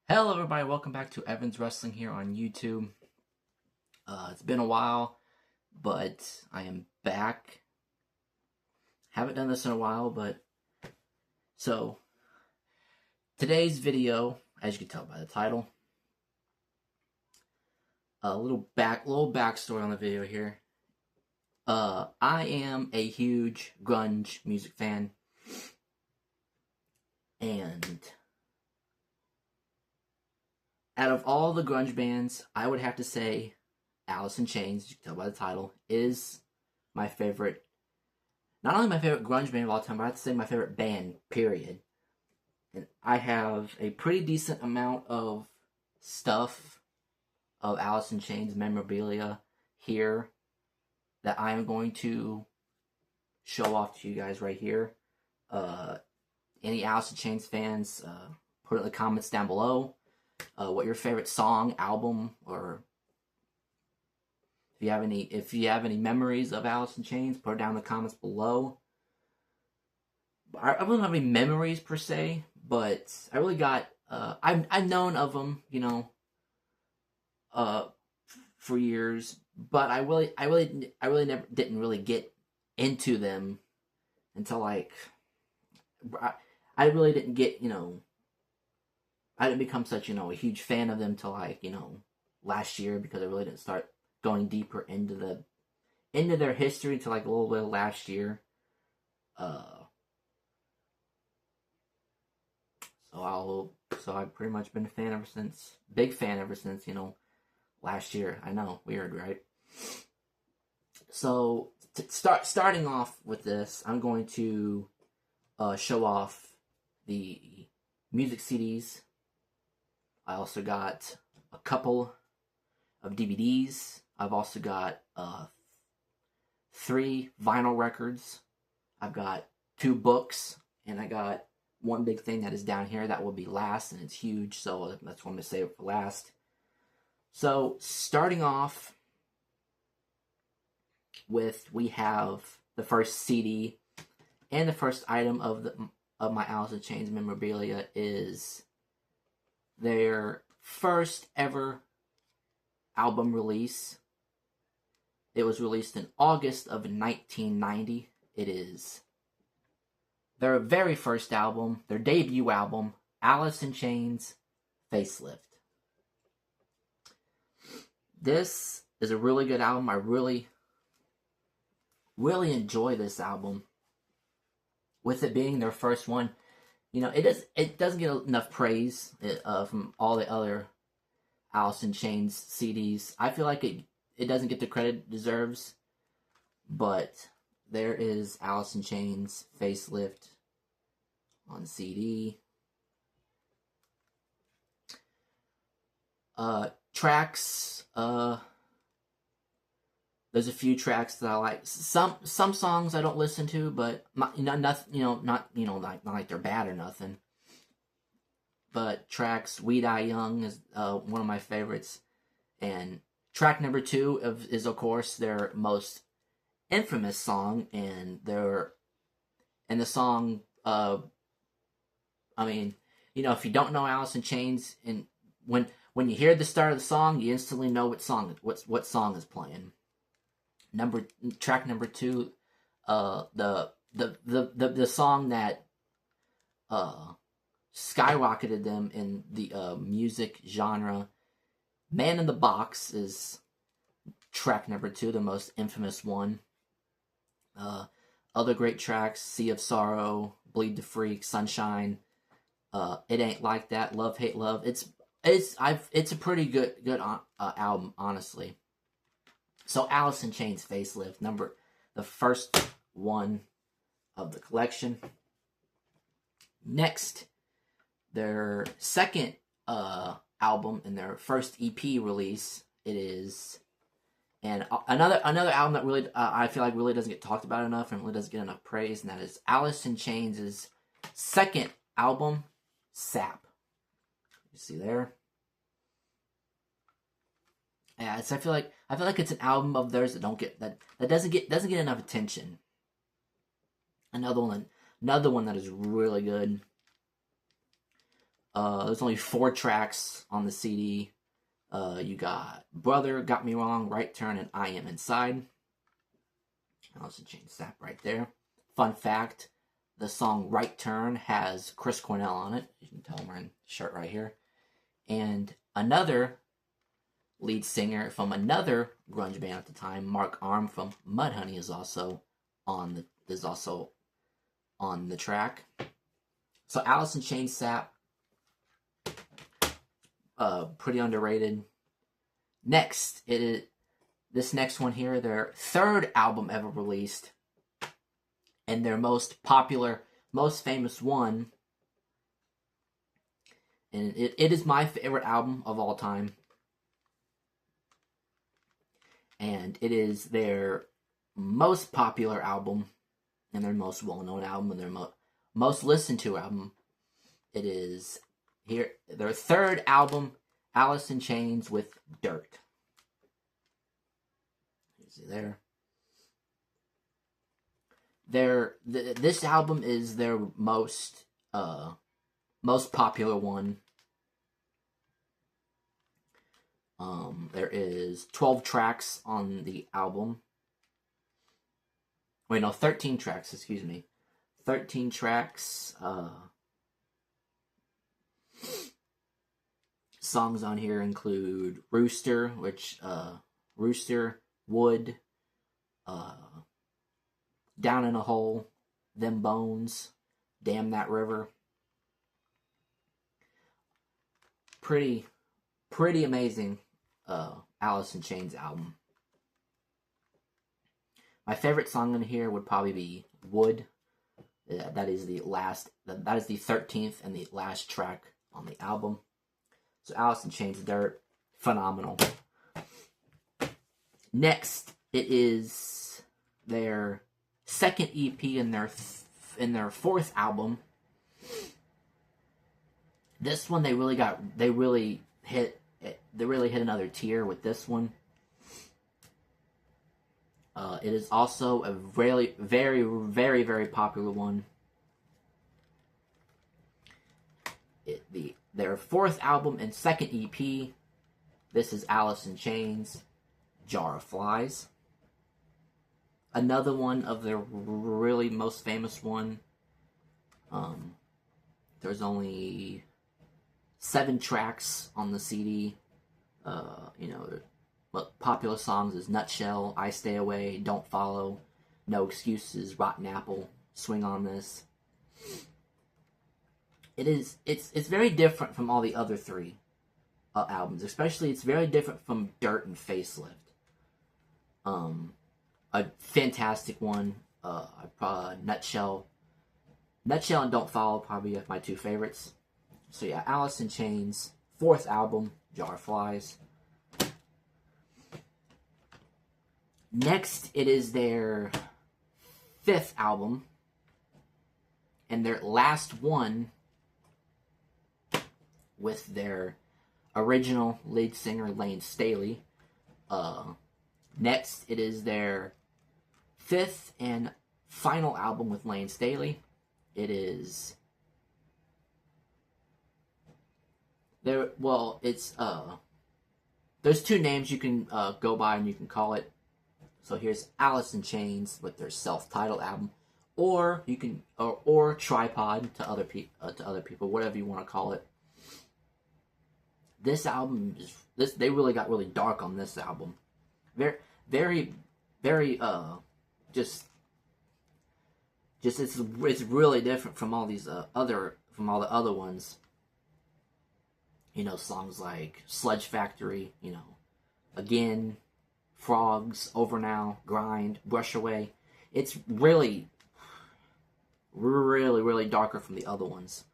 Hello everybody, welcome back to Evans Wrestling here on YouTube. It's been a while, but I am back. Haven't done this in a while, but so today's video, as you can tell by the title, a little backstory on the video here. I am a huge grunge music fan, and out of all the grunge bands, I would have to say Alice in Chains, as you can tell by the title, is my favorite. Not only my favorite grunge band of all time, but I have to say my favorite band, period. And I have a pretty decent amount of stuff of Alice in Chains memorabilia here that I am going to show off to you guys right here. Any Alice in Chains fans, put it in the comments down below. What your favorite song, album, or if you have any memories of Alice in Chains, put it down in the comments below. I don't have any memories per se, but I really got I've known of them, for years, but I really never didn't really get into them until like I really didn't get I didn't become such a huge fan of them till like last year, because I really didn't start going deeper into their history until like a little bit last year. So I've pretty much been a fan ever since, big fan ever since last year. I know, weird, right? So starting off with this, I'm going to show off the music CDs. I also got a couple of DVDs. I've also got 3 vinyl records. I've got 2 books, and I got one big thing that is down here that will be last, and it's huge, so that's what I'm going to save for last. So starting off with, we have the first CD, and the first item of my Alice in Chains memorabilia is their first ever album release. It was released in August of 1990. It is their very first album, their debut album, Alice in Chains Facelift. This is a really good album. I really enjoy this album. With it being their first one, it doesn't get enough praise from all the other Alice in Chains CDs. I feel like it doesn't get the credit it deserves, but there is Alice in Chains Facelift on CD. Tracks. There's a few tracks that I like. Some songs I don't listen to, but not like they're bad or nothing. But tracks, We Die Young is one of my favorites, and track number 2 is of course their most infamous song, and the song. If you don't know Alice in Chains, and when you hear the start of the song, you instantly know what song is playing. Track number 2, the song that skyrocketed them in the music genre, Man in the Box, is track number 2, the most infamous one. Other great tracks: Sea of Sorrow, Bleed to Freak, Sunshine, It Ain't Like That, Love Hate Love. It's a pretty good album, honestly. So Alice in Chains Facelift, the first one of the collection. Next, their second album and their first EP release. It is, and another album that really I feel like really doesn't get talked about enough and really doesn't get enough praise, and that is Alice in Chains' second album, Sap. You see there. Yeah, I feel like it's an album of theirs that doesn't get enough attention. Another one that is really good. There's only 4 tracks on the CD. You got Brother, Got Me Wrong, Right Turn, and I Am Inside. Alice in Chains Sap right there. Fun fact, the song Right Turn has Chris Cornell on it. You can tell I'm wearing the shirt right here. And another lead singer from another grunge band at the time, Mark Arm from Mudhoney, is also on the track. So Alice in Chains Sap, pretty underrated. Next, this next one here, their 3rd album ever released, and their most popular, most famous one, and it is my favorite album of all time, and it is their most popular album, and their most well-known album, and their most listened to album. It is here their 3rd album, Alice in Chains with Dirt. You see there. This album is their most popular one. There is 12 tracks on the album. Wait, no, 13 tracks, excuse me. 13 tracks. Songs on here include Rooster, Rooster, Wood, Down in a Hole, Them Bones, Damn That River. Pretty amazing Alice in Chains album. My favorite song in here would probably be Wood. That is the 13th and the last track on the album. So Alice in Chains Dirt, phenomenal. Next, it is their 2nd EP in their 4th album. This one they really hit another tier with this one. It is also a really very, very, very popular one. Their 4th album and 2nd EP. This is Alice in Chains, Jar of Flies. Another one of their really most famous one. There's only 7 tracks on the CD. Popular songs is Nutshell, I Stay Away, Don't Follow, No Excuses, Rotten Apple, Swing on This. It's very different from all the other 3 albums. Especially, it's very different from Dirt and Facelift. A fantastic one. Nutshell and Don't Follow probably my 2 favorites. So yeah, Alice in Chains, 4th album, Jar of Flies. Next, it is their 5th album, and their last one with their original lead singer, Lane Staley. Next, it is their 5th and final album with Lane Staley. It is there's 2 names you can go by and you can call it. So here's Alice in Chains with their self-titled album, or you can or Tripod to other people, whatever you want to call it. This album they really got really dark on this album. Very just it's really different from all these all the other ones. Songs like Sledge Factory, Again, Frogs, Over Now, Grind, Brush Away. It's really, really, really darker from the other ones.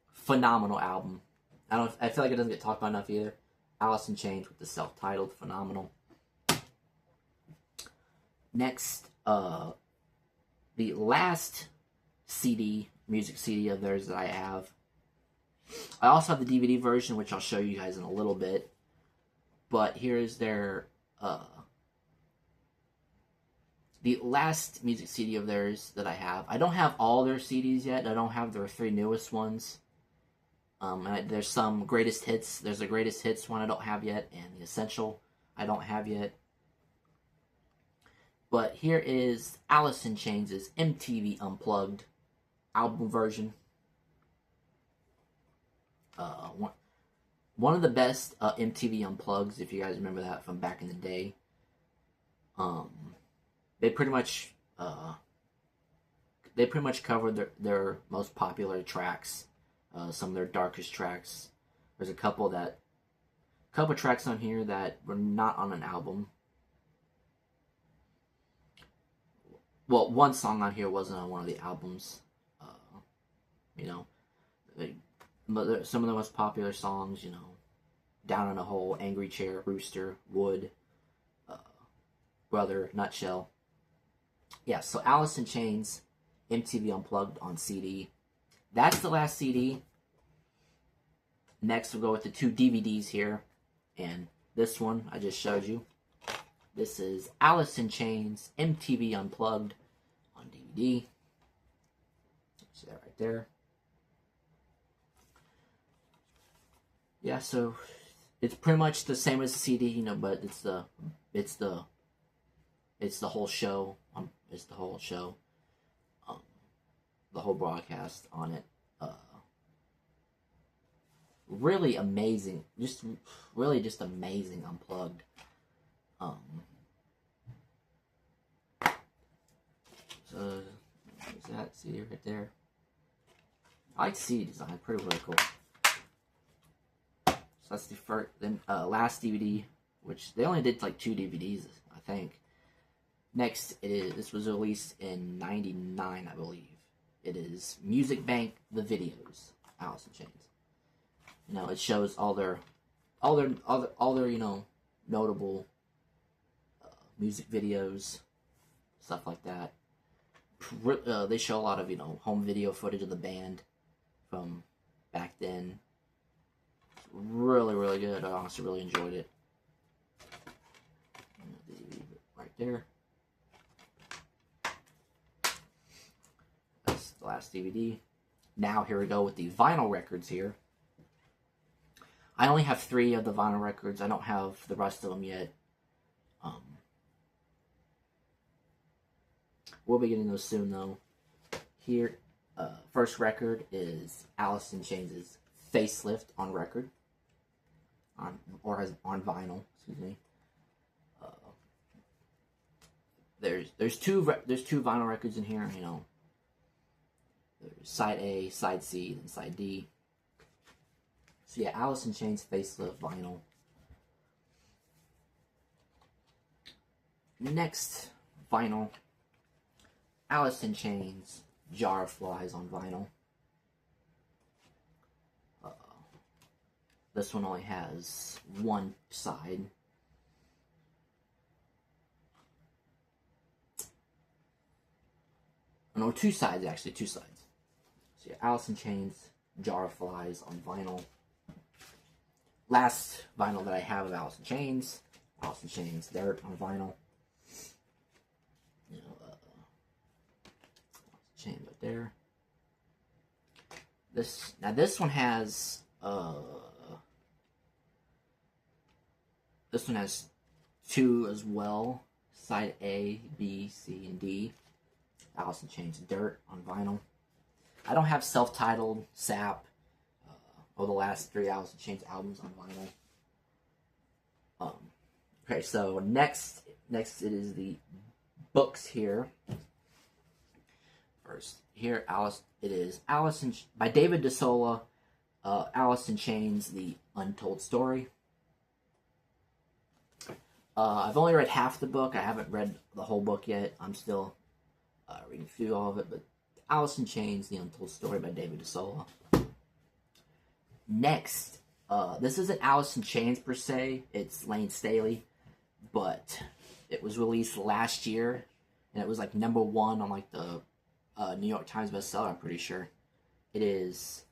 Phenomenal album. I feel like it doesn't get talked about enough either. Alice in Chains with the self-titled, phenomenal. Next, the last music CD of theirs that I have. I also have the DVD version, which I'll show you guys in a little bit. But here's their the last music CD of theirs that I have. I don't have all their CDs yet. I don't have their 3 newest ones. There's some greatest hits. There's a greatest hits one I don't have yet, and the essential I don't have yet. But here is Alice in Chains' MTV Unplugged album version. One of the best MTV Unplugs, if you guys remember that from back in the day. They pretty much covered their most popular tracks, some of their darkest tracks. There's a couple tracks on here that were not on an album. Well, one song on here wasn't on one of the albums. But some of the most popular songs, Down in a Hole, Angry Chair, Rooster, Wood, Brother, Nutshell. Yeah, so Alice in Chains, MTV Unplugged on CD. That's the last CD. Next, we'll go with the 2 DVDs here. And this one I just showed you. This is Alice in Chains, MTV Unplugged on DVD. See that right there. Yeah, so it's pretty much the same as the CD, but it's the whole show. It's the whole show. The whole broadcast on it. Really amazing. Just amazing Unplugged. So there's that CD right there. I like the CD design, pretty really cool. So that's the first, then last DVD, which they only did like 2 DVDs, I think. Next, this was released in '99, I believe. It is Music Bank: The Videos, Alice in Chains. It shows all their notable music videos, stuff like that. They show a lot of home video footage of the band from back then. Really, really good. I honestly really enjoyed it. Right there. That's the last DVD. Now here we go with the vinyl records here. I only have 3 of the vinyl records. I don't have the rest of them yet. We'll be getting those soon, though. Here, first record is Alice in Chains' Facelift on record, on vinyl. Excuse me. There's two vinyl records in here. There's side A, side C, and side D. So yeah, Alice in Chains Facelift vinyl. Next vinyl, Alice in Chains Jar of Flies on vinyl. This one only has one side. No, 2 sides actually, 2 sides. So yeah, Alice in Chains Jar of Flies on vinyl. Last vinyl that I have of Alice in Chains Dirt on vinyl. Chain right there. This one has 2 as well. Side A, B, C, and D. Alice in Chains Dirt on vinyl. I don't have self-titled, SAP, or the last 3 Alice in Chains albums on vinyl. Okay, so next it is the books here. First, here it is Alice by David DeSola, Alice in Chains: The Untold Story. I've only read half the book. I haven't read the whole book yet. I'm still reading through all of it. But Alice in Chains: The Untold Story by David DeSola. Next, this isn't Alice in Chains per se. It's Lane Staley, but it was released last year, and it was like #1 on like the New York Times bestseller, I'm pretty sure. It is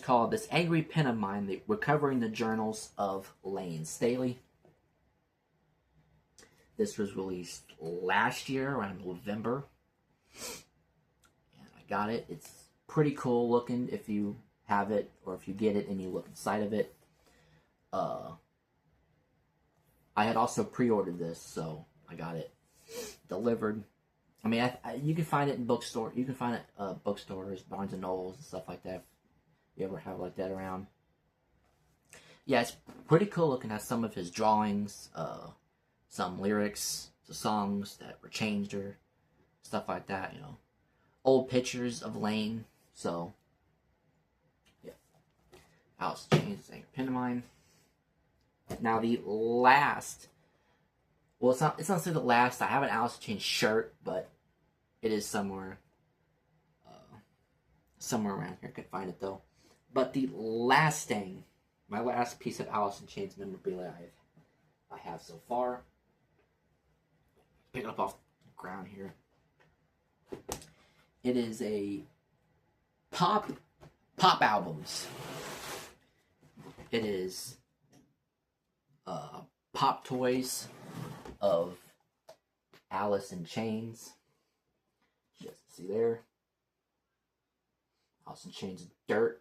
called This Angry Pen of Mine, Recovering the Journals of Lane Staley. This was released last year, around November. And I got it. It's pretty cool looking. If you have it, or if you get it and you look inside of it. I had also pre-ordered this, so I got it delivered. I mean, you can find it in bookstore. You can find it bookstores, Barnes and Nobles, and stuff like that. If you ever have like that around. Yeah, it's pretty cool looking at some of his drawings, some lyrics to songs that were changed or stuff like that. You know, old pictures of Lane. So, yeah, Alice in Chains is a pin of mine. Now the last, well, it's not necessarily the last. I have an Alice in Chains shirt, but it is somewhere around here. I could find it though. But the last thing, my last piece of Alice in Chains memorabilia I have so far, pick it up off the ground here. It is a pop albums. It is pop toys of Alice in Chains. You guys can see there. Alice in Chains Dirt.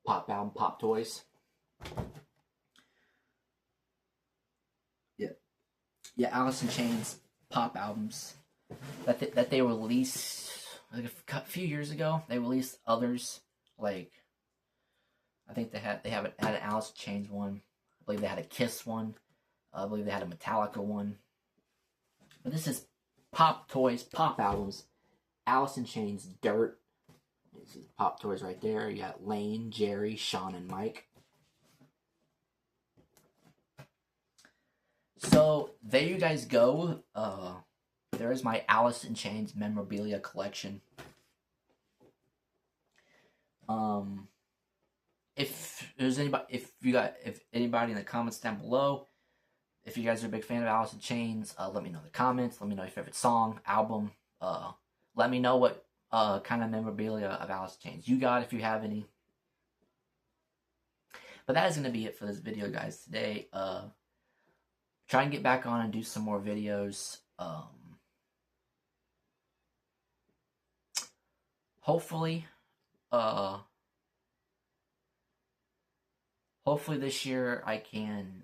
Pop album, pop toys. Yeah, Alice in Chains pop albums that they released like a few years ago. They released others, like I think they had an Alice in Chains one. I believe they had a Kiss one. I believe they had a Metallica one. But this is pop toys, pop albums. Alice in Chains Dirt. You see the pop toys right there. You got Lane, Jerry, Sean, and Mike. So there you guys go. There is my Alice in Chains memorabilia collection. If anybody in the comments down below, if you guys are a big fan of Alice in Chains, let me know in the comments. Let me know your favorite song, album. Let me know what kind of memorabilia of Alice in Chains you got, if you have any. But that is going to be it for this video, guys, today. Try and get back on and do some more videos. Hopefully this year I can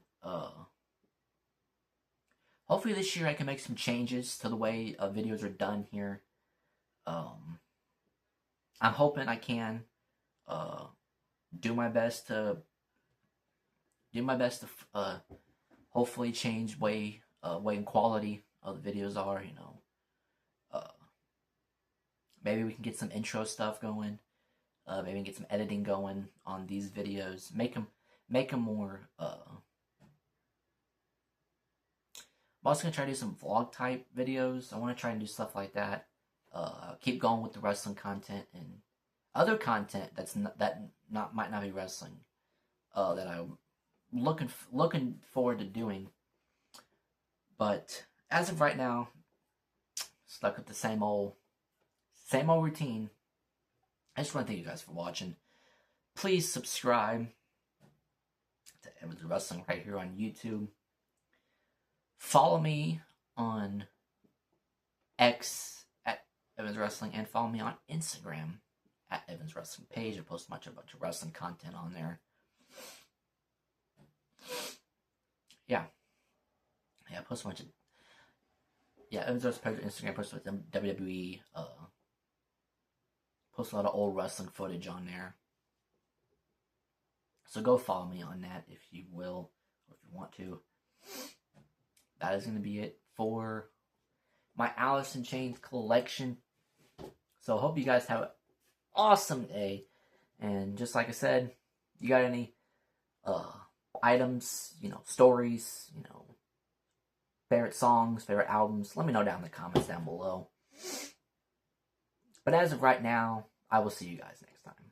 make some changes to the way videos are done here. I'm hoping I can do my best to hopefully change way and quality of the videos are. You know, maybe we can get some intro stuff going. Maybe we can get some editing going on these videos. Make them more. I'm also gonna try to do some vlog type videos. I want to try and do stuff like that. Keep going with the wrestling content and other content might not be wrestling. That I'm looking forward to doing. But as of right now, stuck with the same old routine. I just want to thank you guys for watching. Please subscribe to Evans Wrestling right here on YouTube. Follow me on X at Evans Wrestling, and follow me on Instagram at Evans Wrestling page. I post a bunch of wrestling content on there. Yeah, I post a bunch of Evans Wrestling page on Instagram. I post with WWE. Post a lot of old wrestling footage on there. So go follow me on that if you will, or if you want to. That is going to be it for my Alice in Chains collection. So I hope you guys have an awesome day. And just like I said, you got any items, stories, favorite songs, favorite albums, let me know down in the comments down below. But as of right now, I will see you guys next time.